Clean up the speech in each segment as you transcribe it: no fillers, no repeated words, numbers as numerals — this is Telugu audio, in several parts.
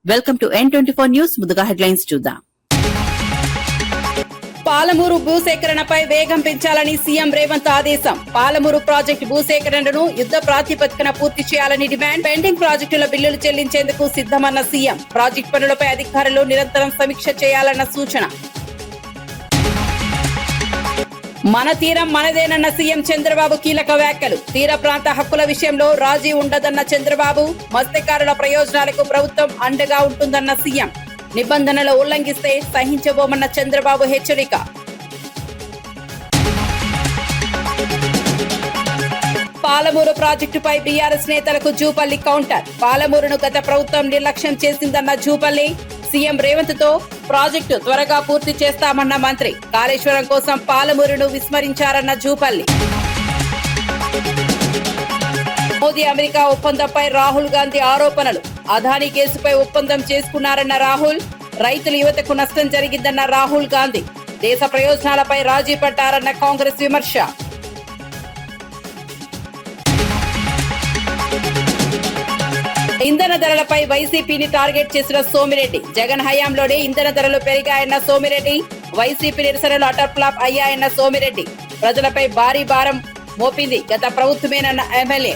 Welcome to N24 news. ముందుగా హెడ్లైన్స్ చూద్దాం. పాలమూరు భూసేకరణపై వేగం పెంచాలని సీఎం రేవంత్ ఆదేశం. పాలమూరు ప్రాజెక్టు భూసేకరణను యుద్ధ ప్రాతిపదికన పూర్తి చేయాలని డిమాండ్. పెండింగ్ ప్రాజెక్టుల బిల్లులు చెల్లించేందుకు సిద్దమన్న సీఎం. ప్రాజెక్టు పనులపై అధికారులు నిరంతరం సమీక్ష చేయాలన్న సూచన. మన తీరం మనదేనన్న సీఎం చంద్రబాబు కీలక వ్యాఖ్యలు. తీర ప్రాంత హక్కుల విషయంలో రాజీ ఉండదన్న చంద్రబాబు. మత్స్యకారుల ప్రయోజనాలకు ప్రభుత్వం అండగా ఉంటుందన్న సీఎం. నిబంధనలు ఉల్లంఘిస్తే సహించబోమన్న చంద్రబాబు హెచ్చరిక. పాలమూరు ప్రాజెక్టుపై బీఆర్ఎస్ నేతలకు జూపల్లి కౌంటర్. పాలమూరును గత ప్రభుత్వం నిర్లక్ష్యం చేసిందన్న జూపల్లి. సీఎం రేవంత్ తో ప్రాజెక్టు త్వరగా పూర్తి చేస్తామన్న మంత్రి. కాళేశ్వరం కోసం పాలమూరును విస్మరించారన్న జూపల్లి. మోదీ అమెరికా ఒప్పందంపై రాహుల్ గాంధీ ఆరోపణలు. అదానీ కేసుపై ఒప్పందం చేసుకున్నారన్న రాహుల్. రైతుల యువతకు నష్టం జరిగిందన్న రాహుల్ గాంధీ. దేశ ప్రయోజనాలపై రాజీ పడ్డారన్న కాంగ్రెస్ విమర్శ. ఇంధన ధరలపై వైసీపీని టార్గెట్ చేసిన సోమిరెడ్డి. జగన్ హయాంలోనే ఇంధన ధరలు పెరిగాయన్న సోమిరెడ్డి. వైసీపీ నిరసనలు అటర్ ఫ్లాప్ అయ్యాయన్న సోమిరెడ్డి. ప్రజలపై భారీ భారం మోపింది గత ప్రభుత్వమేనన్న ఎమ్మెల్యే.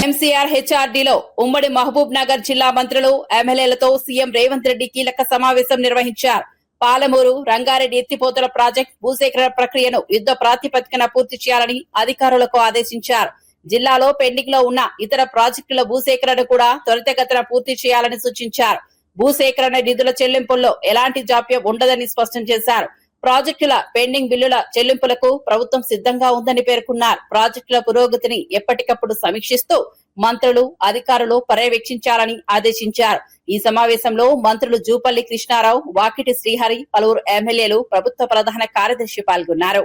ఎంసీఆర్ హెచ్ఆర్డీలో ఉమ్మడి మహబూబ్ నగర్ జిల్లా మంత్రులు ఎమ్మెల్యేలతో సీఎం రేవంత్ రెడ్డి కీలక సమావేశం నిర్వహించారు. పాలమూరు రంగారెడ్డి ఎత్తిపోతల ప్రాజెక్టు భూసేకరణ ప్రక్రియను యుద్ధ ప్రాతిపదికన పూర్తి చేయాలని అధికారులకు ఆదేశించారు. జిల్లాలో పెండింగ్ లో ఉన్న ఇతర ప్రాజెక్టుల భూసేకరణ కూడా త్వరితగతిన పూర్తి చేయాలని సూచించారు. భూసేకరణ నిధుల చెల్లింపుల్లో ఎలాంటి జాప్యం ఉండదని స్పష్టం చేశారు. ప్రాజెక్టుల పెండింగ్ బిల్లుల చెల్లింపులకు ప్రభుత్వం సిద్ధంగా ఉందని పేర్కొన్నారు. ప్రాజెక్టుల పురోగతిని ఎప్పటికప్పుడు సమీక్షిస్తూ మంత్రులు అధికారులు పర్యవేక్షించాలని ఆదేశించారు. ఈ సమావేశంలో మంత్రులు జూపల్లి కృష్ణారావు, వాకిటి శ్రీహరి, పలువురు ఎమ్మెల్యేలు, ప్రభుత్వ ప్రధాన కార్యదర్శి పాల్గొన్నారు.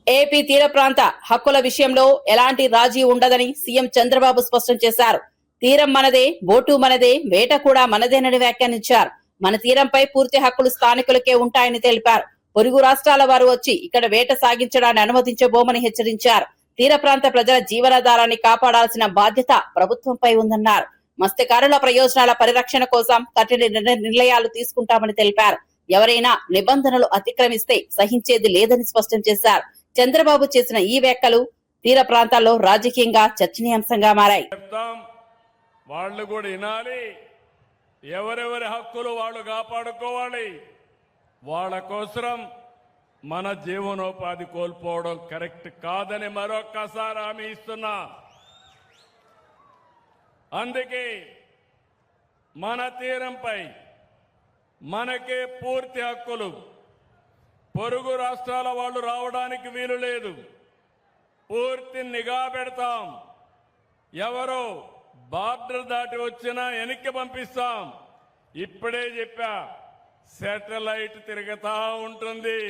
ఏపీ తీర ప్రాంత హక్కుల విషయంలో ఎలాంటి రాజీ ఉండదని సీఎం చంద్రబాబు స్పష్టం చేశారు. తీరం మనదే, బోటు మనదే, వేట కూడా మనదేనని వ్యాఖ్యానించారు. మన తీరంపై పూర్తి హక్కులు స్థానికులకే ఉంటాయని తెలిపారు. పొరుగు రాష్ట్రాల వారు వచ్చి ఇక్కడ వేట సాగించడాన్ని అనుమతించబోమని హెచ్చరించారు. తీర ప్రాంత ప్రజల జీవనాధారాన్ని కాపాడాల్సిన బాధ్యత ప్రభుత్వంపై ఉందన్నారు. మత్స్యకారుల ప్రయోజనాల పరిరక్షణ కోసం కఠిన నిర్ణయాలు తీసుకుంటామని తెలిపారు. ఎవరైనా నిబంధనలు అతిక్రమిస్తే సహించేది లేదని స్పష్టం చేశారు. చంద్రబాబు చేసిన ఈ వ్యాఖ్యలు తీర ప్రాంతాల్లో రాజకీయంగా చర్చనీయాంశంగా మారాయి. వాళ్ళు కూడా వినాలి, ఎవరెవరి హక్కులు వాళ్ళు కాపాడుకోవాలి. వాళ్ళ కోసం మన జీవనోపాధి కోల్పోవడం కరెక్ట్ కాదని మరొక్కసారి హామీ ఇస్తున్నా. అందుకే మన తీరంపై మనకే పూర్తి హక్కులు. పొరుగు రాష్ట్రాల వాళ్ళు రావడానికి వీలు లేదు. పూర్తి నిఘా పెడతాం. ఎవరో బార్డర్ దాటి వచ్చినా వెనక్కి పంపిస్తాం. ఇప్పుడే చెప్పా, శాటిలైట్ తిరుగుతా ఉంటుంది.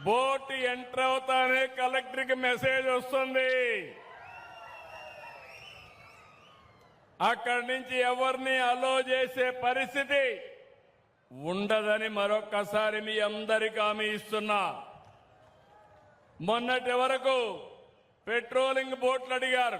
బోట్ ఎంటర్ అవుతానే కలెక్టర్కి మెసేజ్ వస్తుంది. అక్కడి నుంచి ఎవరిని అలో చేసే పరిస్థితి ఉండదని మరొక్కసారి మీ అందరికీ హామీ ఇస్తున్నా. మొన్నటి వరకు పెట్రోలింగ్ బోట్లు అడిగారు.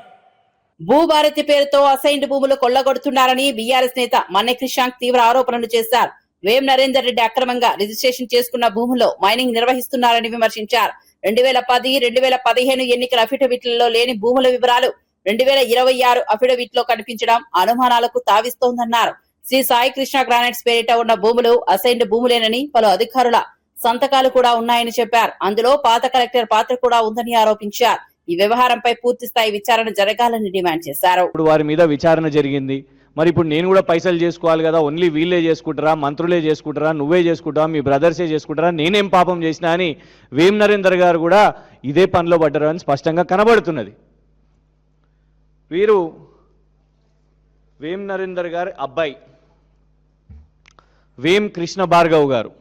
భూభారతి పేరుతో అసైన్డ్ భూములు కొల్లగొడుతున్నారని బీఆర్ఎస్ నేత మన్నె క్రిషాంక్ తీవ్ర ఆరోపణలు చేశారు. వేం నరేందర్ రెడ్డి అక్రమంగా రిజిస్ట్రేషన్ చేసుకున్న భూముల్లో మైనింగ్ నిర్వహిస్తున్నారని విమర్శించారు. 2010, 2015 ఎన్నికల అఫిడవిట్లలో లేని భూముల వివరాలు 2026 అఫిడవిట్ లో కనిపించడం అనుమానాలకు తావిస్తోందన్నారు. శ్రీ సాయి కృష్ణ గ్రానైట్స్ పేరిట ఉన్న భూములు అసైన్డ్ భూములేనని, పలు అధికారుల సంతకాలు కూడా ఉన్నాయని చెప్పారు. అందులో పాత కలెక్టర్ పాత్ర కూడా ఉందని ఆరోపించారు. ఈ వ్యవహారంపై పూర్తి స్థాయి విచారణ జరగాలని డిమాండ్ చేశారు. ఇప్పుడు వారి మీద విచారణ జరిగింది. మరి ఇప్పుడు నేను కూడా పైసలు చేసుకోవాలి కదా, ఓన్లీ వీళ్ళే చేసుకుంటారా, మంత్రులే చేసుకుంటారా, నువ్వే చేసుకుంటావా, మీ బ్రదర్సే చేసుకుంటారా, నేనేం పాపం చేసినా అని వేం నరేందర్ గారు కూడా ఇదే పనిలో పడ్డారు అని స్పష్టంగా కనబడుతున్నది. వీరు వేం నరేందర్ గారి అబ్బాయి వేం కృష్ణ భార్గవ్ గారు,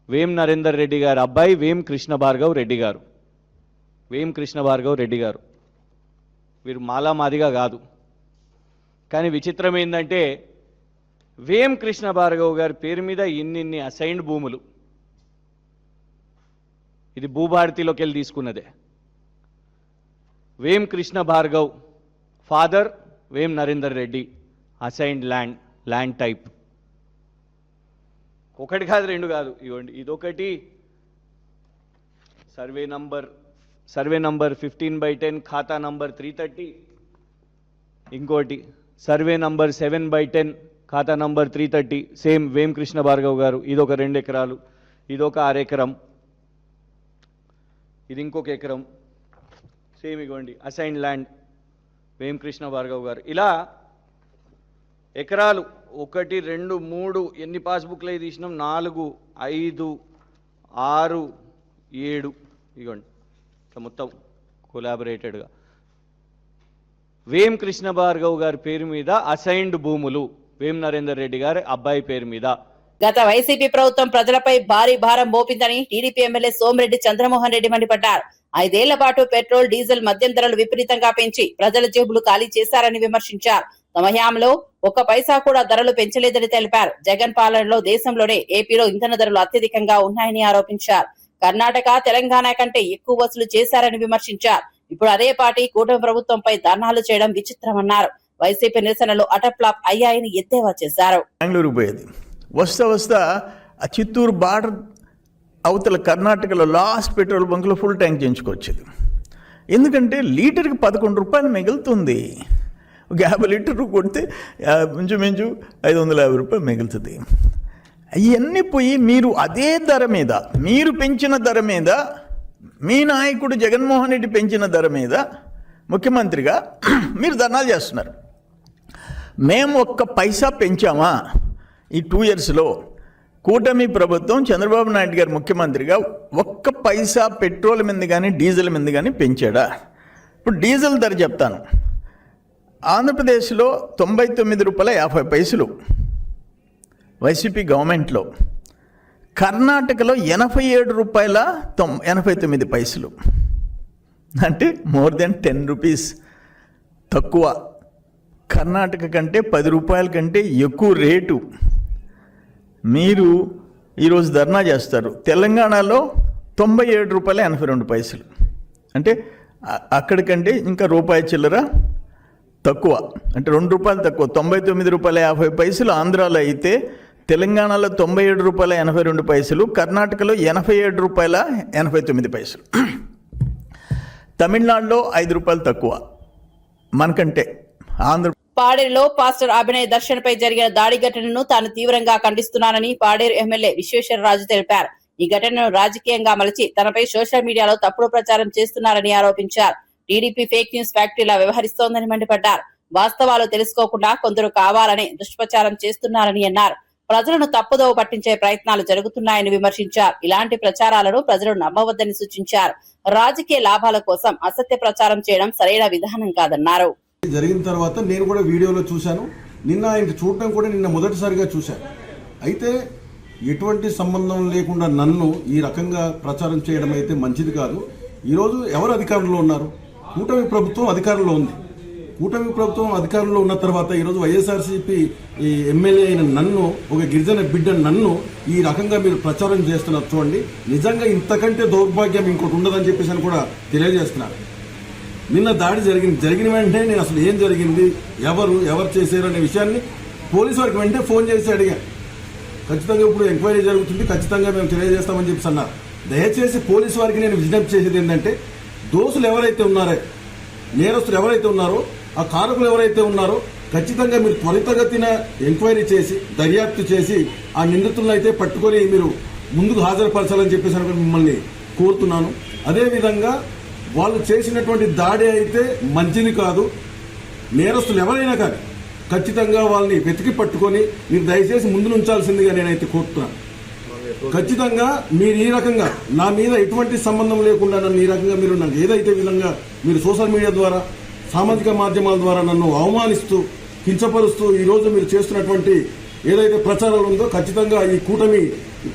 వేం నరేందర్ రెడ్డి గారి అబ్బాయి వేం కృష్ణ భార్గవ్ రెడ్డి గారు, వేం కృష్ణ భార్గవ్ రెడ్డి గారు. వీరు మాలామాదిగా కాదు. కానీ విచిత్రం ఏంటంటే వేం కృష్ణ భార్గవ్ గారి పేరు మీద ఇన్ని అసైన్డ్ భూములు. ఇది భూభారతిలోకి వెళ్ళి తీసుకున్నదే. వేం Krishna Bhargav father Vem Narender Reddy, assigned land type. ఒకటి కాదు, రెండు కాదు, ఇవ్వండి. ఇదొకటి సర్వే నంబర్ 15/10 ఖాతా నంబర్ 330. ఇంకోటి సర్వే నంబర్ 7/10 ఖాతా నంబర్ 330, సేమ్ వేం కృష్ణ భార్గవ్ గారు. ఇదొక 2 ఎకరాలు, ఇదొక 6 ఎకరం, ఇది ఇంకొక ఎకరం, సేమ్ ఇవ్వండి అసైన్డ్ ల్యాండ్ వేం కృష్ణ భార్గవ్ గారు. ఇలా ఎకరాలు 1, 2, 3 ఎన్ని పాస్బుక్లు అయి తీసినాం, 4, 5, 6, 7 ఇవ్వండి. ఇట్లా మొత్తం కొలాబరేటెడ్గా వేం కృష్ణ భార్గవ్ గారి పేరు మీద అసైన్డ్ భూములు వేం నరేందర్ రెడ్డి గారి అబ్బాయి పేరు మీద. గత వైసీపీ ప్రభుత్వం ప్రజలపై భారీ భారం మోపిందని టీడీపీ ఎమ్మెల్యే సోమిరెడ్డి చంద్రమోహన్ రెడ్డి మండిపడ్డారు. 5 ఏళ్ల పాటు పెట్రోల్, డీజిల్, మద్యం ధరలు విపరీతంగా పెంచి ప్రజల జేబులు ఖాళీ చేశారని విమర్శించారు. తమ హయాంలో 1 పైసా కూడా ధరలు పెంచలేదని తెలిపారు. జగన్ పాలనలో దేశంలోనే ఏపీలో ఇంధన ధరలు అత్యధికంగా ఉన్నాయని ఆరోపించారు. కర్ణాటక, తెలంగాణ కంటే ఎక్కువ వసూలు చేశారని విమర్శించారు. ఇప్పుడు అదే పార్టీ కూటమి ప్రభుత్వంపై ధర్నాలు చేయడం విచిత్రమన్నారు. వైసీపీ నిరసనలు అటర్ఫ్లాప్ అయ్యాయని ఎద్దేవా చేశారు. బెంగళూరు పోయేది, వస్తా ఆ చిత్తూరు బార్డర్ అవతల కర్ణాటకలో లాస్ట్ పెట్రోల్ బంక్లో ఫుల్ ట్యాంక్ చేయించుకొచ్చేది. ఎందుకంటే లీటర్కి 11 రూపాయలు మిగులుతుంది. 50 లీటర్లు కొడితే మించు 550 రూపాయలు మిగులుతుంది. అవన్నీ పోయి మీరు అదే ధర మీద, మీరు పెంచిన ధర మీద, మీ నాయకుడు జగన్మోహన్ రెడ్డి పెంచిన ధర మీద ముఖ్యమంత్రిగా మీరు ధర్నాలు చేస్తున్నారు. మేము 1 పైసా పెంచామా ఈ 2 ఇయర్స్లో? కూటమి ప్రభుత్వం చంద్రబాబు నాయుడు గారు ముఖ్యమంత్రిగా 1 పైసా పెట్రోల్ మీద కానీ డీజిల్ మీద కానీ పెంచాడా? ఇప్పుడు డీజిల్ ధర చెప్తాను. ఆంధ్రప్రదేశ్లో 99.50 రూపాయలు వైసీపీ గవర్నమెంట్లో, కర్ణాటకలో 87.89 అంటే మోర్ దెన్ 10 రూపీస్ తక్కువ. కర్ణాటక కంటే 10 రూపాయల కంటే ఎక్కువ రేటు. మీరు ఈరోజు ధర్నా చేస్తారు. తెలంగాణలో 97.82 అంటే అక్కడికంటే ఇంకా రూపాయి చిల్లర తక్కువ, అంటే 2 రూపాయలు తక్కువ. 99.50 ఆంధ్రాలో అయితే, తెలంగాణలో 97.82, కర్ణాటకలో 87.89. తమిళనాడులో 5 రూపాయలు తక్కువ మనకంటే. పాడేరులో పాస్టర్ అభినయ్ దర్శన్ పై జరిగిన దాడి ఘటనను తాను తీవ్రంగా ఖండిస్తున్నానని పాడేరు ఎమ్మెల్యే విశ్వేశ్వరరాజు తెలిపారు. ఈ ఘటనను రాజకీయంగా మలచి తనపై సోషల్ మీడియాలో తప్పుడు ప్రచారం చేస్తున్నారని ఆరోపించారు. టీడీపీ ఫేక్ న్యూస్ ఫ్యాక్టరీలా వ్యవహరిస్తోందని మండిపడ్డారు. వాస్తవాలు తెలుసుకోకుండా కొందరు కావాలని దుష్ప్రచారం చేస్తున్నారని అన్నారు. ప్రజలను తప్పుదోవ పట్టించే ప్రయత్నాలు జరుగుతున్నాయని విమర్శించారు. ఇలాంటి ప్రచారాలను ప్రజలు నమ్మవద్దని సూచించారు. రాజకీయ లాభాల కోసం అసత్య ప్రచారం చేయడం సరైన విధానం కాదన్నారు. జరిగిన తర్వాత నేను కూడా వీడియోలో చూశాను. నిన్న ఆయన చూడటం కూడా నిన్న మొదటిసారిగా చూశాను. అయితే ఎటువంటి సంబంధం లేకుండా నన్ను ఈ రకంగా ప్రచారం చేయడం అయితే మంచిది కాదు. ఈరోజు ఎవరు అధికారంలో ఉన్నారు? కూటమి ప్రభుత్వం అధికారంలో ఉంది. కూటమి ప్రభుత్వం అధికారంలో ఉన్న తర్వాత ఈరోజు వైఎస్ఆర్సీపీ ఈ ఎమ్మెల్యే అయిన నన్ను, ఒక గిరిజన బిడ్డ నన్ను ఈ రకంగా మీరు ప్రచారం చేస్తున్నారు. చూడండి, నిజంగా ఇంతకంటే దౌర్భాగ్యం ఇంకోటి ఉండదని చెప్పేసి అని కూడా తెలియజేస్తున్నారు. నిన్న దాడి జరిగిన వెంటనే నేను అసలు ఏం జరిగింది, ఎవరు చేశారు అనే విషయాన్ని పోలీసు వారికి వెంటనే ఫోన్ చేసి అడిగాను. ఖచ్చితంగా ఇప్పుడు ఎంక్వైరీ జరుగుతుంది, ఖచ్చితంగా మేము తెలియజేస్తామని చెప్పేసి అన్నారు. దయచేసి పోలీసు వారికి నేను విజ్ఞప్తి చేసేది ఏంటంటే, దోషులు ఎవరైతే ఉన్నారో నేరస్తులు ఎవరైతే ఉన్నారో, ఆ కారకులు ఎవరైతే ఉన్నారో ఖచ్చితంగా మీరు త్వరితగతిన ఎంక్వైరీ చేసి దర్యాప్తు చేసి ఆ నిందితులను అయితే పట్టుకొని మీరు ముందుకు హాజరుపరచాలని చెప్పేసి మిమ్మల్ని కోరుతున్నాను. అదేవిధంగా వాళ్ళు చేసినటువంటి దాడి అయితే మంచిది కాదు. నేరస్తులు ఎవరైనా కానీ ఖచ్చితంగా వాళ్ళని వెతికి పట్టుకొని మీరు దయచేసి ముందు ఉంచాల్సిందిగా నేనైతే కోరుతున్నాను. ఖచ్చితంగా మీరు ఈ రకంగా నా మీద ఎటువంటి సంబంధం లేకుండా నన్ను ఈ రకంగా మీరు నాకు ఏదైతే విధంగా మీరు సోషల్ మీడియా ద్వారా సామాజిక మాధ్యమాల ద్వారా నన్ను అవమానిస్తూ కించపరుస్తూ ఈ రోజు మీరు చేస్తున్నటువంటి ఏదైతే ప్రచారాలు ఉందో ఖచ్చితంగా ఈ కూటమి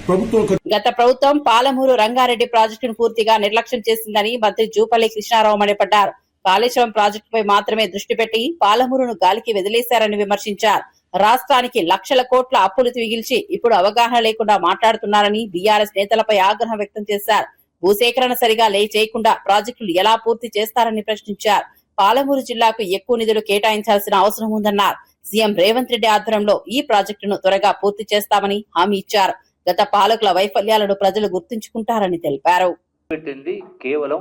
ప్రభుత్వం గత ప్రభుత్వం పాలమూరు రంగారెడ్డి ప్రాజెక్టును పూర్తిగా నిర్లక్ష్యం చేసిందని మంత్రి జూపల్లి కృష్ణారావు మండిపడ్డారు. కాళేశ్వరం ప్రాజెక్టుపై మాత్రమే దృష్టి పెట్టి పాలమూరును గాలికి వదిలేశారని విమర్శించారు. రాష్ట్రానికి లక్షల కోట్ల అప్పులు మిగిల్చి ఇప్పుడు అవగాహన లేకుండా మాట్లాడుతున్నారని బీఆర్ఎస్ నేతలపై ఆగ్రహం వ్యక్తం చేశారు. భూసేకరణ సరిగా చేయకుండా ప్రాజెక్టులు ఎలా పూర్తి చేస్తారని ప్రశ్నించారు. పాలమూరు జిల్లాకు ఎక్కువ నిధులు కేటాయించాల్సిన అవసరం ఉందన్నారు. సీఎం రేవంత్ రెడ్డి ఆధ్వర్యంలో ఈ ప్రాజెక్టును త్వరగా పూర్తి చేస్తామని హామీ ఇచ్చారు. గత పాలకుల వైఫల్యాలను ప్రజలు గుర్తుంచుకుంటారని తెలిపారు. పెట్టింది కేవలం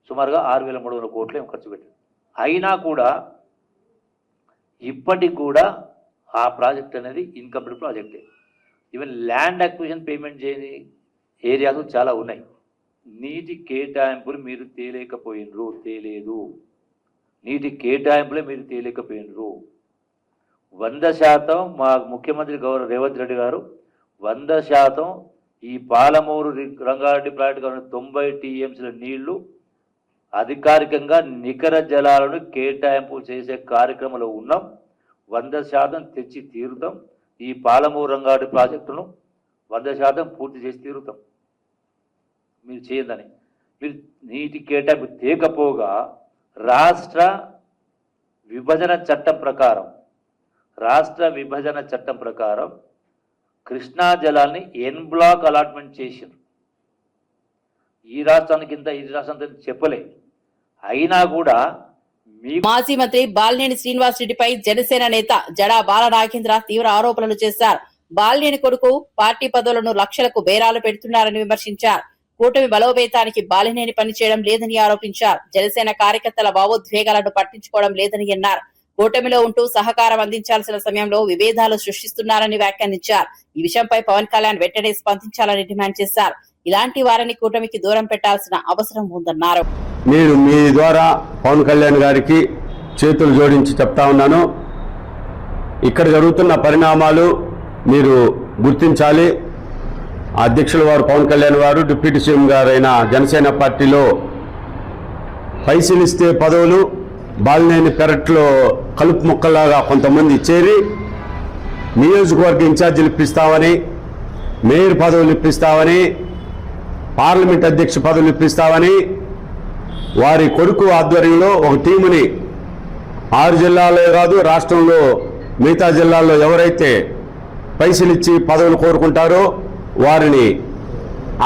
సుమారుగా 6,300 కోట్లు ఖర్చు పెట్టింది. అయినా కూడా ఇప్పటికి కూడా ఆ ప్రాజెక్ట్ అనేది ఇన్కంప్లీట్ ప్రాజెక్టే. ఈవెన్ ల్యాండ్ అక్విజిషన్ పేమెంట్ చేయని ఏరియాస్ చాలా ఉన్నాయి. నీటి కేటాయింపులు మీరు తేలేదు. నీటి కేటాయింపులే మీరు తేలేకపోయినరు. 100% మా ముఖ్యమంత్రి గౌరవ రేవంత్ రెడ్డి గారు 100% ఈ పాలమూరు రంగారెడ్డి ప్రాజెక్టు 90 టీఎంసీల నీళ్లు అధికారికంగా నికర జలాలను కేటాయింపు చేసే కార్యక్రమంలో ఉన్నాం. 100% తెచ్చి తీరుతాం. ఈ పాలమూరు రంగారెడ్డి ప్రాజెక్టును 100% పూర్తి చేసి తీరుతాం. మీరు చేయదని మీరు నీటి కేటాయింపు తేకపోగా రాష్ట్ర విభజన చట్టం ప్రకారం కృష్ణా జలాన్ని ఎన్ బ్లాక్ అలాట్మెంట్ చేశారు. ఈ రాష్ట్రానికి ఇంత ఈ రాష్ట్రానికి చెప్పలే. అయినా కూడా మాజీ మంత్రి బాలినేని శ్రీనివాస్ రెడ్డిపై జనసేన నేత జడా బాల నాగేంద్ర తీవ్ర ఆరోపణలు చేశారు. బాలినేని కొడుకు పార్టీ పదవులను లక్షలకు బేరాలు పెడుతున్నారని విమర్శించారు. కూటమి బలోపేతానికి బాలినేని పనిచేయడం లేదని ఆరోపించారు. జనసేన కార్యకర్తల భావోద్వేగాలను పట్టించుకోవడం లేదని అన్నారు. కూటమిలో ఉంటూ సహకారం అందించాల్సిన సమయంలో విభేదాలు సృష్టిస్తున్నారని వ్యాఖ్యానించారు. ఈ విషయంపై పవన్ కళ్యాణ్ వెంటనే స్పందించాలని డిమాండ్ చేశారు. ఇలాంటి వారిని కూటమికి దూరం పెట్టాల్సిన అవసరం ఉందన్నారు. నేను మీ ద్వారా పవన్ కళ్యాణ్ గారికి చేతులు జోడించి చెప్తా ఉన్నాను. ఇక్కడ జరుగుతున్న పరిణామాలు మీరు గుర్తించాలి. అధ్యక్షుల వారు పవన్ కళ్యాణ్ గారు, డిప్యూటీ సీఎం గారైన జనసేన పార్టీలో పైసలిస్తే పదవులు బాలినేని పెరట్లో కలుపు మొక్కలాగా కొంతమంది చేరి నియోజకవర్గ ఇన్ఛార్జీలు ఇప్పిస్తామని, మేయర్ పదవులు ఇప్పిస్తామని, పార్లమెంట్ అధ్యక్ష పదవులు ఇప్పిస్తామని వారి కొడుకు ఆధ్వర్యంలో ఒక టీముని 6 జిల్లాల్లో కాదు రాష్ట్రంలో మిగతా జిల్లాల్లో ఎవరైతే పైసలు ఇచ్చి పదవులు కోరుకుంటారో వారిని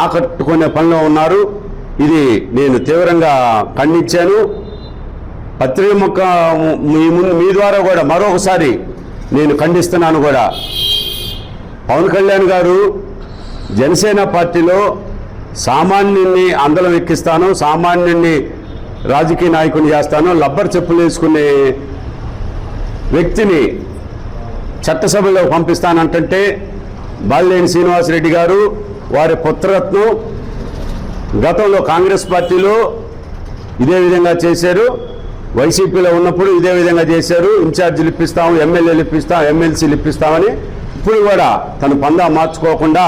ఆకట్టుకునే పనిలో ఉన్నారు. ఇది నేను తీవ్రంగా ఖండించాను. పత్రిక మీ ద్వారా కూడా మరొకసారి నేను ఖండిస్తున్నాను కూడా. పవన్ కళ్యాణ్ గారు జనసేన పార్టీలో సామాన్యుడిని అందలం ఎక్కిస్తాను, సామాన్యుడిని రాజకీయ నాయకుని చేస్తాను, లబ్బర్ చెప్పులు వేసుకునే వ్యక్తిని చట్టసభలో పంపిస్తానంటే బాలినేని శ్రీనివాసరెడ్డి గారు వారి పుత్రరత్నం గతంలో కాంగ్రెస్ పార్టీలో ఇదే విధంగా చేశారు, వైసీపీలో ఉన్నప్పుడు ఇదే విధంగా చేశారు. ఇన్ఛార్జీలు ఇప్పిస్తాము, ఎమ్మెల్యేలు ఇప్పిస్తాం, ఎమ్మెల్సీలు ఇప్పిస్తామని ఇప్పుడు కూడా తను పందా మార్చుకోకుండా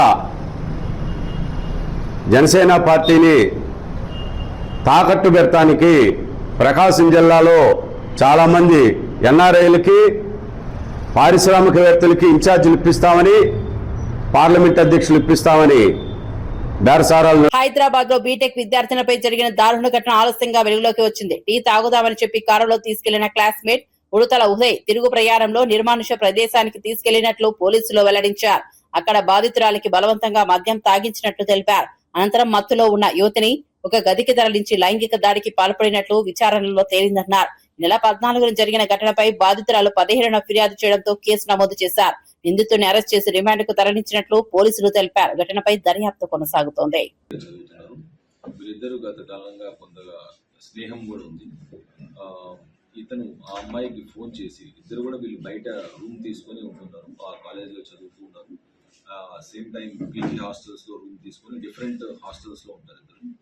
జనసేన పార్టీని తాకట్టు పెడతానికి ప్రకాశం జిల్లాలో చాలామంది ఎన్ఆర్ఐలకి పారిశ్రామికవేత్తలకి ఇన్ఛార్జీలు ఇప్పిస్తామని, పార్లమెంట్ అధ్యక్షులు ఇప్పిస్తామని బేరసారాలు. హైదరాబాద్ లో బీటెక్ విద్యార్థినిపై జరిగిన దారుణ ఘటన ఆలస్యంగా వెలుగులోకి వచ్చింది. టీ తాగుదామని చెప్పి కారులో తీసుకెళ్లిన క్లాస్మేట్ ఉడతల ఉదయ్ తిరుగు ప్రయాణంలో నిర్మానుష ప్రదేశానికి తీసుకెళ్లినట్లు పోలీసులు వెల్లడించారు. అక్కడ బాధితురాలికి బలవంతంగా మద్యం తాగించినట్లు తెలిపారు. అనంతరం మత్తులో ఉన్న యువతిని ఒక గదికి తరలించి లైంగిక దాడికి పాల్పడినట్లు విచారణలో తేలిందన్నారు. నెల 14న జరిగిన ఘటనపై బాధితురాలు 17న ఫిర్యాదు చేయడంతో కేసు నమోదు చేశారు. నిందితుడిని అరెస్ట్ చేసి రిమాండ్కు తరలించినట్లు పోలీసులు తెలిపారు. ఘటనపై దర్యాప్తు కొనసాగుతోంది. వీరిద్దరూ గత కాలంగా కొంతగా స్నేహం కూడా ఉంది. ఇతను ఆ అమ్మాయికి ఫోన్ చేసి, ఇద్దరు కూడా వీళ్ళు బయట రూమ్ తీసుకొని ఉంటున్నారు, ఆ కాలేజ్లో చదువుతూ ఉన్నారు. సేమ్ టైం పీజీ హాస్టల్స్లో రూమ్ తీసుకొని డిఫరెంట్ హాస్టల్స్లో ఉంటారు ఇద్దరు.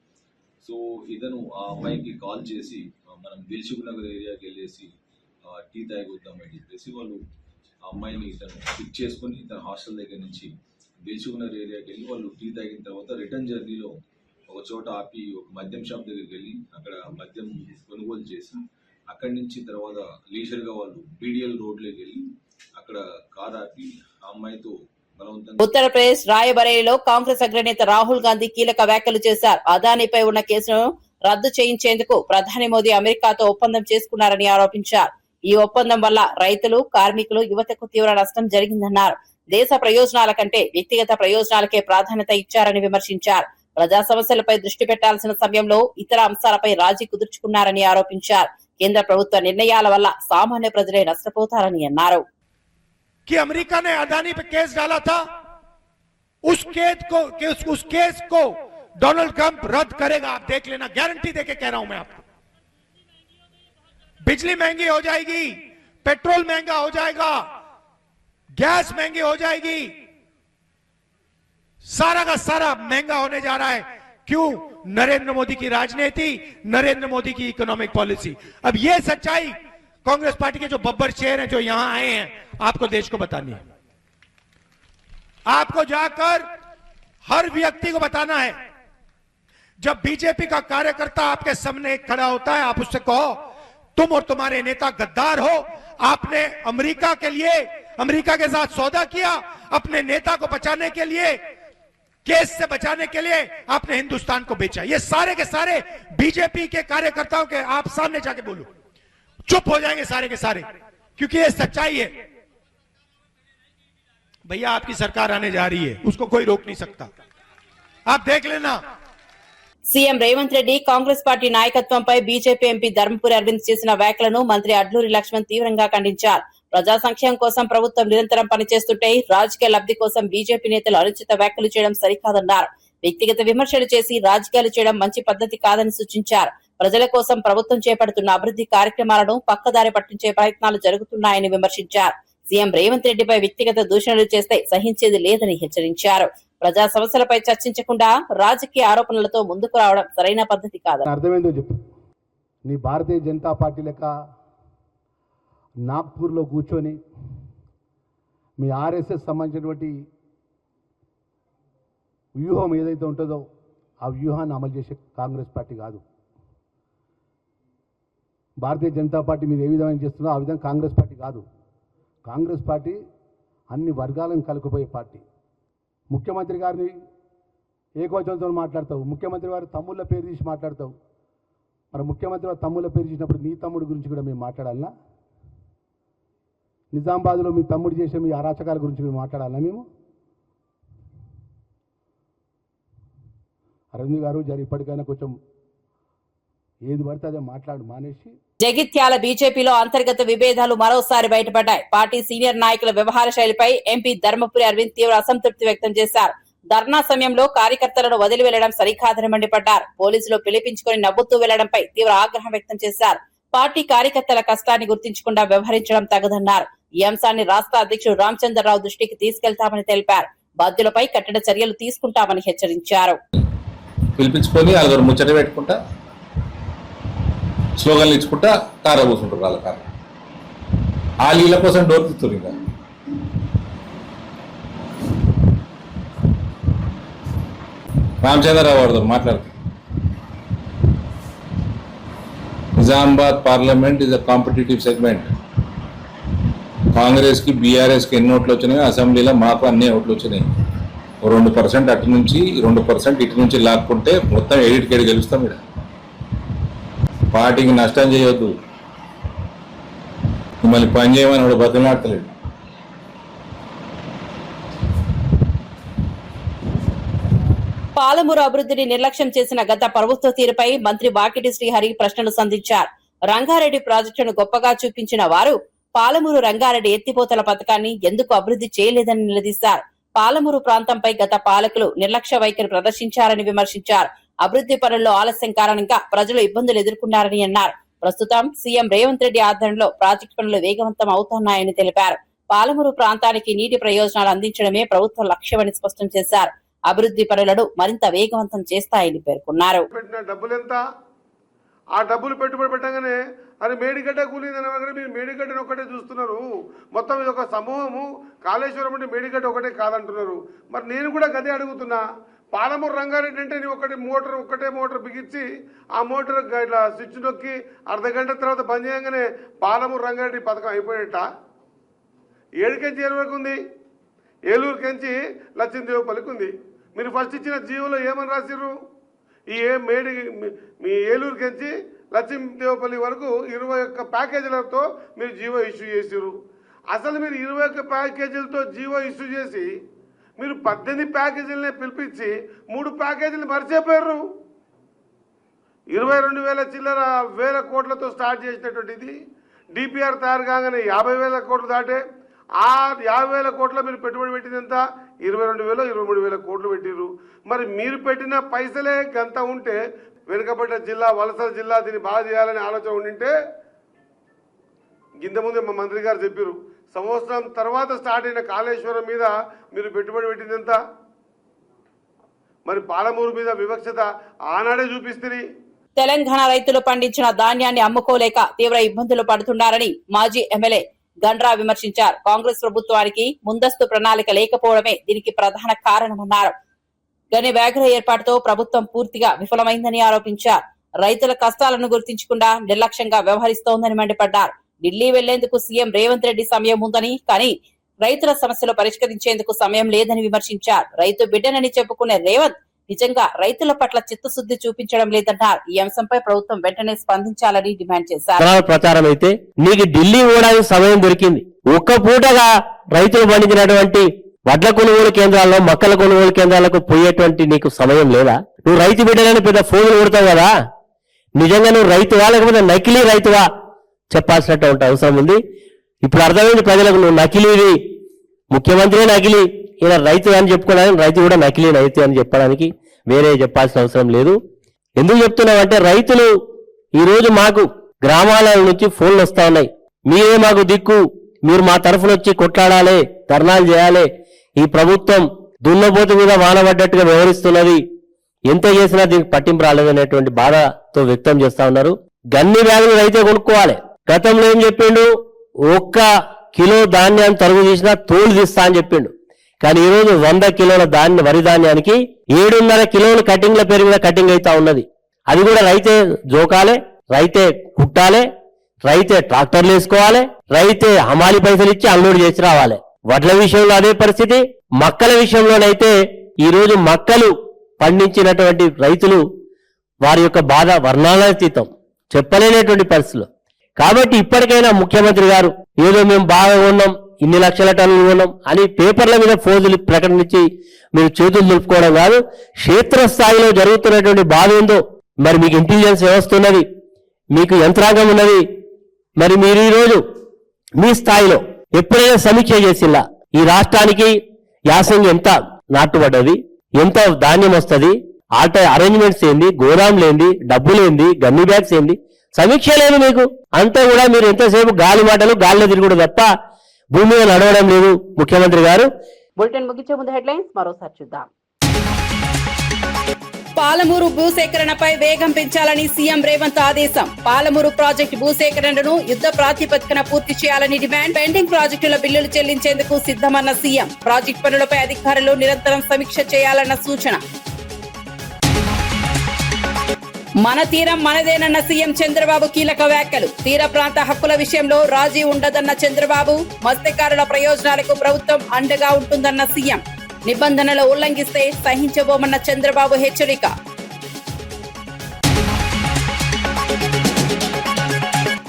సో ఇతను ఆ అమ్మాయికి కాల్ చేసి మనం దిల్సుఖ్ నగర్ ఏరియాకి వెళ్ళేసి టీ తాగొద్దామని చెప్పేసి వాళ్ళు ఆ అమ్మాయిని ఇతను పిక్ చేసుకొని ఇతను హాస్టల్ దగ్గర నుంచి దిల్సుఖ్ నగర్ ఏరియాకి వెళ్ళి వాళ్ళు టీ తాగిన తర్వాత రిటర్న్ జర్నీలో ఒక చోట ఆపి ఒక మద్యం షాప్ దగ్గరికి వెళ్ళి అక్కడ మద్యం కొనుగోలు చేసి అక్కడి నుంచి తర్వాత లీజర్గా వాళ్ళు బీడిఎల్ రోడ్లోకి వెళ్ళి అక్కడ కార్ ఆపి ఆ అమ్మాయితో బలవంతంగా. ఉత్తరప్రదేశ్ రాయబరేలీలో కాంగ్రెస్ అగ్రనేత రాహుల్ గాంధీ కీలక వ్యాఖ్యలు చేశారు. అదానీపై ఉన్న కేసును రద్దు చేయించేందుకు ప్రధాని మోదీ అమెరికాతో ఒప్పందం చేసుకున్నారని ఆరోపించారు. ఈ ఒప్పందం వల్ల రైతులు, కార్మికులు, యువతకు తీవ్ర నష్టం జరిగిందన్నారు. దేశ ప్రయోజనాల కంటే వ్యక్తిగత ప్రయోజనాలకే ప్రాధాన్యత ఇచ్చారని విమర్శించారు. ప్రజా సమస్యలపై దృష్టి పెట్టాల్సిన సమయంలో ఇతర అంశాలపై రాజీ కుదుర్చుకున్నారని ఆరోపించారు. కేంద్ర ప్రభుత్వ నిర్ణయాల వల్ల సామాన్య ప్రజలే నష్టపోతారని అన్నారు. कि अमेरिका ने अदानी पे केस डाला था, उस केस को डोनाल्ड ट्रंप रद्द करेगा, आप देख लेना, गारंटी देके कह रहा हूं मैं आपको। बिजली महंगी हो जाएगी, पेट्रोल महंगा हो जाएगा, गैस महंगी हो जाएगी, सारा का सारा महंगा होने जा रहा है। क्यों? नरेंद्र मोदी की राजनीति, नरेंद्र मोदी की इकोनॉमिक पॉलिसी। अब यह सच्चाई कांग्रेस पार्टी के जो बब्बर शेर हैं जो यहां आए हैं, आपको देश को बतानी है। आपको जाकर हर व्यक्ति को बताना है। जब बीजेपी का कार्यकर्ता आपके सामने खड़ा होता है, आप उससे कहो तुम और तुम्हारे नेता गद्दार हो, आपने अमेरिका के लिए, अमेरिका के साथ सौदा किया, अपने नेता को बचाने के लिए, केस से बचाने के लिए आपने हिंदुस्तान को बेचा। ये सारे के सारे बीजेपी के कार्यकर्ताओं के आप सामने जाके बोलो, चुप हो जाएंगे सारे के सारे, क्योंकि ये सच्चाई है। भैया आपकी सरकार आने जा रही है, उसको कोई रोक नहीं सकता, आप देख लेना। సీఎం రేవంత్ రెడ్డి కాంగ్రెస్ పార్టీ నాయకత్వంపై బీజేపీ ఎంపీ ధర్మపురి అరవింద్ చేసిన వ్యాఖ్యలను మంత్రి అడ్లూరి లక్ష్మణ్ తీవ్రంగా ఖండించారు. ప్రజా సంక్షేమం కోసం ప్రభుత్వం నిరంతరం పనిచేస్తుంటే రాజకీయ లబ్ధి కోసం బీజేపీ నేతలు అనుచిత వ్యాఖ్యలు చేయడం సరికాదన్నారు. వ్యక్తిగత విమర్శలు చేసి రాజకీయాలు చేయడం మంచి పద్ధతి కాదని సూచించారు. ప్రజల కోసం ప్రభుత్వం చేపడుతున్న అభివృద్ధి కార్యక్రమాలను పక్కదారి పట్టించే ప్రయత్నాలు జరుగుతున్నాయని విమర్శించారు. సీఎం రేవంత్ రెడ్డిపై వ్యక్తిగత దూషణలు చేస్తే సహించేది లేదని హెచ్చరించారు. ప్రజా సమస్యలపై చర్చించకుండా రాజకీయ ఆరోపణలతో ముందుకు రావడం సరైన పద్ధతి కాదు. అర్థమైందో చెప్పు. నీ భారతీయ జనతా పార్టీ లెక్క నాగ్పూర్లో కూర్చొని మీ ఆర్ఎస్ఎస్ సంబంధించినటువంటి వ్యూహం ఏదైతే ఉంటుందో ఆ వ్యూహాన్ని అమలు చేసే కాంగ్రెస్ పార్టీ కాదు. భారతీయ జనతా పార్టీ మీరు ఏ విధంగా చేస్తుందో ఆ విధంగా కాంగ్రెస్ పార్టీ కాదు. కాంగ్రెస్ పార్టీ అన్ని వర్గాలను కలుపుకుపోయే పార్టీ. ముఖ్యమంత్రి గారిని ఏకవచనంతో మాట్లాడతావు, ముఖ్యమంత్రి వారి తమ్ముళ్ళ పేరు తీసి మాట్లాడతావు. మరి ముఖ్యమంత్రి వారి తమ్ముళ్ళ పేరు తీసినప్పుడు నీ తమ్ముడి గురించి కూడా మేము మాట్లాడాలన్నా? నిజామాబాద్లో మీ తమ్ముడు చేసే మీ అరాచకాల గురించి కూడా మాట్లాడాలన్నా మేము? అరవింద్ గారు జరి ఇప్పటికైనా కొంచెం ఏది పడితే అదే మానేసి. జగిత్యాల బీజేపీలో అంతర్గత విభేదాలు మరోసారి బయటపడ్డాయి. పార్టీ సీనియర్ నాయకుల వ్యవహార శైలిపై ఎంపీ ధర్మపురి అరవింద్ తీవ్ర అసంతృప్తి వ్యక్తం చేశారు. ధర్నా సమయంలో కార్యకర్తలను వదిలి వెళ్లడం సరికాదని మండిపడ్డారు. పోలీసులు పిలిపించుకుని నవ్వుతూ వెళ్లడంపై తీవ్ర ఆగ్రహం వ్యక్తం చేశారు. పార్టీ కార్యకర్తల కష్టాన్ని గుర్తించకుండా వ్యవహరించడం తగదన్నారు. ఈ అంశాన్ని రాష్ట్ర అధ్యక్షుడు రామచంద్రరావు దృష్టికి తీసుకెళ్తామని తెలిపారు. బాధ్యులపై కఠిన చర్యలు తీసుకుంటామని హెచ్చరించారు. పిలిపించుకొని ఆరుగురు ముచ్చట పెట్టుకుంటా స్లోగన్లు ఇచ్చుకుంటా కారు కూర్చుంటారు. వాళ్ళ కారు వాళ్ళ కోసం డోర్ తీస్తారు. ఇంకా రామచంద్రరావు వాడుతారు మాట్లాడుతారు. Nizamabad parliament is a competitive segment. కాంగ్రెస్కి బీఆర్ఎస్కి ఎన్ని ఓట్లు వచ్చినాయి, అసెంబ్లీలో మాకు అన్ని ఓట్లు వచ్చినాయి. 2% అటు నుంచి 2% ఇటు నుంచి లాక్కుంటే మొత్తం 8 గెలుస్తాం. ఇక్కడ పార్టీకి నష్టం చేయొద్దు. మిమ్మల్ని పని చేయమని వాడు బతులాడతలేడు. పాలమూరు అభివృద్ధిని నిర్లక్ష్యం చేసిన గత ప్రభుత్వ తీరుపై మంత్రి వాకిటి శ్రీహరి ప్రశ్నలు సంధించారు. రంగారెడ్డి ప్రాజెక్టును గొప్పగా చూపించిన వారు పాలమూరు రంగారెడ్డి ఎత్తిపోతల పథకాన్ని ఎందుకు అభివృద్ధి చేయలేదని నిలదీశారు. పాలమూరు ప్రాంతంపై గత పాలకులు నిర్లక్ష్య వైఖరి ప్రదర్శించారని విమర్శించారు. అభివృద్ధి పనుల్లో ఆలస్యం కారణంగా ప్రజలు ఇబ్బందులు ఎదుర్కొన్నారని అన్నారు. ప్రస్తుతం సీఎం రేవంత్ రెడ్డి ఆధ్వర్యంలో ప్రాజెక్టు పనులు వేగవంతం అవుతున్నాయని తెలిపారు. పాలమూరు ప్రాంతానికి నీటి ప్రయోజనాలు అందించడమే ప్రభుత్వ లక్ష్యమని స్పష్టం చేశారు. అభివృద్ధి పనులను మరింత వేగవంతం చేస్తాయని పేర్కొన్నారు. ఆ డబ్బులు పెట్టుబడి పెట్టగానే అది మేడిగడ్డ కూలిందని మీరు మేడిగడ్డను ఒకటే చూస్తున్నారు. మొత్తం ఇది ఒక సమూహము. కాళేశ్వరం అంటే మేడిగడ్డ ఒకటే కాదంటున్నారు. మరి నేను కూడా గదే అడుగుతున్నా. పాలమూరు రంగారెడ్డి అంటే నీ ఒకటే మోటార్ బిగించి ఆ మోటార్ ఇట్లా స్విచ్ నొక్కి అర్ధగంట తర్వాత బంద్ చేయగానే పాలమూరు రంగారెడ్డి పథకం అయిపోయేట. ఏడుకెంచి ఏడు వరకు ఉంది, ఏలూరుకెంచి లచ్చిందేవపల్లికి ఉంది. మీరు ఫస్ట్ ఇచ్చిన జీవోలో ఏమని రాసిర్రు? మీ ఏలూరుకెంచి లచ్చిందేవపల్లి వరకు 21 ప్యాకేజీలతో మీరు జీవో ఇష్యూ చేసిర్రు. అసలు మీరు 21 ప్యాకేజీలతో జీవో ఇష్యూ చేసి మీరు 18 ప్యాకేజీలనే పిలిపించి 3 ప్యాకేజీలు మర్చిపోయారు. 22,000 చిల్లర వేల కోట్లతో స్టార్ట్ చేసినటువంటిది డిపిఆర్ తయారు కాగానే 50,000 కోట్లు దాటే. ఆ 50,000 కోట్ల మీరు పెట్టుబడి పెట్టినంత 22,000 23,000 కోట్లు పెట్టిర్రు. మరి మీరు పెట్టిన పైసలే గంత ఉంటే వెనుకబడ్డ జిల్లా, వలసల జిల్లా దీన్ని బాగా చేయాలని ఆలోచన ఉండింటే ఇంతకుముందే మా మంత్రి గారు చెప్పారు, సంవత్సరం తర్వాత స్టార్ట్ అయిన కాళేశ్వరం మీద మీరు పెట్టుబడి పెట్టిందంత. మరి పాలమూరు మీద వివక్షత ఆనాడే చూపిస్తుంది. తెలంగాణ రైతులు పండించిన ధాన్యాన్ని అమ్ముకోలేక తీవ్ర ఇబ్బందులు పడుతున్నారని మాజీ ఎమ్మెల్యే గండ్రా విమర్శించారు. కాంగ్రెస్ ప్రభుత్వానికి ముందస్తు ప్రణాళిక లేకపోవడమే దీనికి ప్రధాన కారణమన్నారు. గని వ్యాఘ్ర ఏర్పాటుతో ప్రభుత్వం పూర్తిగా విఫలమైందని ఆరోపించారు. రైతుల కష్టాలను గుర్తించకుండా నిర్లక్ష్యంగా వ్యవహరిస్తోందని మండిపడ్డారు. ఢిల్లీ వెళ్లేందుకు సీఎం రేవంత్ రెడ్డి సమయం ఉందని, కానీ రైతుల సమస్యలు పరిష్కరించేందుకు సమయం లేదని విమర్శించారు. రైతు బిడ్డనని చెప్పుకునే రేవంత్ నిజంగా రైతుల పట్ల చిత్తశుద్ది చూపించడం లేదన్నారు. ఈ అంశంపై ప్రభుత్వం వెంటనే స్పందించాలని డిమాండ్ చేశారు. ప్రచారం అయితే నీకు ఢిల్లీ పోవడానికి సమయం దొరికింది. ఒక్క పూటగా రైతులు పండించినటువంటి వడ్ల కొనుగోలు కేంద్రాల్లో, మొక్కల కొనుగోలు కేంద్రాలకు పోయేటువంటి నీకు సమయం లేదా? నువ్వు రైతు బిడ్డలని పెద్ద ఫోన్లు కొడతావు కదా, నిజంగా నువ్వు రైతువా లేకపోతే నకిలీ రైతువా చెప్పాల్సినట్టు అవసరం ఉంది. ఇప్పుడు అర్థమైంది ప్రజలకు, నువ్వు నకిలీవి, ముఖ్యమంత్రి నకిలీ, ఈయన రైతు అని చెప్పుకోవడానికి రైతు కూడా నకిలీ రైతు అని చెప్పడానికి వేరే చెప్పాల్సిన అవసరం లేదు. ఎందుకు చెప్తున్నామంటే రైతులు ఈరోజు మాకు గ్రామాల నుంచి ఫోన్లు వస్తా ఉన్నాయి. మీరే మాకు దిక్కు, మీరు మా తరఫున వచ్చి కొట్లాడాలి, ధర్నాలు చేయాలి, ఈ ప్రభుత్వం దున్నపోతు మీద వానబడ్డట్టుగా వ్యవహరిస్తున్నది, ఎంత చేసినా దీనికి పట్టింపు రాలేదనేటువంటి బాధతో వ్యక్తం చేస్తా ఉన్నారు. గన్ని బ్యాగులు రైతే కొనుక్కోవాలి. గతంలో ఏం చెప్పిండు, 1 కిలో ధాన్యాన్ని తరుగు తీసినా తోలు తీస్తా అని చెప్పిండు. కానీ ఈరోజు 100 కిలోల వరి ధాన్యానికి 7.5 కిలోలు కటింగ్ల పేరు మీద కటింగ్ అవుతా ఉన్నది. అది కూడా రైతే జోకాలే, రైతే కుట్టాలే, రైతే ట్రాక్టర్లు వేసుకోవాలి, రైతే హమాలి పైసలు ఇచ్చి అన్లోడ్ చేసి రావాలి. వడ్ల విషయంలో అదే పరిస్థితి. మక్కల విషయంలోనైతే ఈరోజు మక్కలు పండించినటువంటి రైతులు వారి యొక్క బాధ వర్ణాతీతం, చెప్పలేనటువంటి పరిస్థితులు. కాబట్టి ఇప్పటికైనా ముఖ్యమంత్రి గారు ఏదో మేము బాగా ఉన్నాం, ఇన్ని లక్షల టన్నులు ఉన్నాం అని పేపర్ల మీద ఫోజులు ప్రకటించి మీరు చేతులు దులుపుకోవడం కాదు, క్షేత్రస్థాయిలో జరుగుతున్నటువంటి బాధ ఏందో, మరి మీకు ఇంటెలిజెన్స్ వ్యవస్థ ఉన్నది, మీకు యంత్రాంగం ఉన్నది, మరి మీరు ఈరోజు మీ స్థాయిలో ఎప్పుడైనా సమీక్ష చేసిలా ఈ రాష్ట్రానికి యాసంగి ఎంత నాటుబడ్డది, ఎంత ధాన్యం వస్తుంది, అరేంజ్మెంట్స్ ఏంది, గోదాములు ఏంది, డబ్బులేంది, గన్ని బ్యాగ్స్ ఏంది, సమీక్ష లేదు మీకు. అంతా కూడా మీరు ఎంతసేపు గాలి మాటలు, గాలిలో తిరుగుడు తప్ప భూమి మీద నడవడం లేదు ముఖ్యమంత్రి గారు. బులెటిన్ ముగించే ముందు హెడ్లైన్స్ మరోసారి చూద్దాం. పాలమూరు భూసేకరణపై వేగం పెంచాలని సీఎం రేవంత్ ఆదేశం. పాలమూరు ప్రాజెక్టు భూసేకరణను యుద్ధ ప్రాతిపదికన పూర్తి చేయాలని డిమాండ్. పెండింగ్ ప్రాజెక్టుల బిల్లులు చెల్లించేందుకు సిద్దమన్న సీఎం. ప్రాజెక్టు పనులపై అధికారులు నిరంతరం సమీక్ష చేయాలన్న సూచన. మన తీరం మనదేనన్న సీఎం చంద్రబాబు కీలక వ్యాఖ్యలు. తీర ప్రాంత హక్కుల విషయంలో రాజీ ఉండదన్న చంద్రబాబు. మత్స్యకారుల ప్రయోజనాలకు ప్రభుత్వం అండగా ఉంటుందన్న సీఎం. నిబంధనలు ఉల్లంఘిస్తే సహించబోమన్న చంద్రబాబు హెచ్చరిక.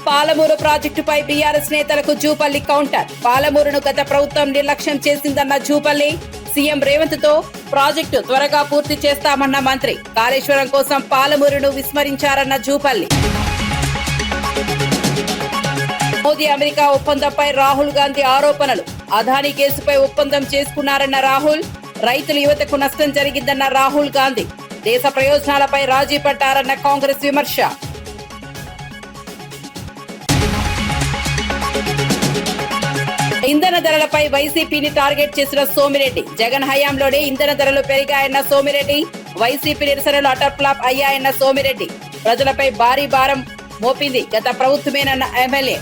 పాలమూరు ప్రాజెక్టుపై బీఆర్ఎస్ నేతలకు జూపల్లి కౌంటర్. పాలమూరును గత ప్రభుత్వం నిర్లక్ష్యం చేసిందన్న జూపల్లి. సీఎం రేవంత్ తో ప్రాజెక్టు త్వరగా పూర్తి చేస్తామన్న మంత్రి. కాళేశ్వరం కోసం పాలమూరును విస్మరించారన్న జూపల్లి. మోదీ అమెరికా ఒప్పందంపై రాహుల్ గాంధీ ఆరోపణలు. అదానీ కేసుపై ఒప్పందం చేసుకున్నారన్న రాహుల్. రైతులు యువతకు నష్టం జరిగిందన్న రాహుల్ గాంధీ. దేశ ప్రయోజనాలపై రాజీ పడ్డారన్న కాంగ్రెస్ విమర్శ. ఇంధన ధరలపై వైసీపీని టార్గెట్ చేసిన సోమిరెడ్డి. జగన్ హయాంలోనే ఇంధన ధరలు పెరిగాయన్న సోమిరెడ్డి. వైసీపీ నిరసనలు అటర్ ఫ్లాప్ అయ్యాయన్న సోమిరెడ్డి. ప్రజలపై భారీ భారం మోపింది గత ప్రభుత్వమేనన్న ఎమ్మెల్యే.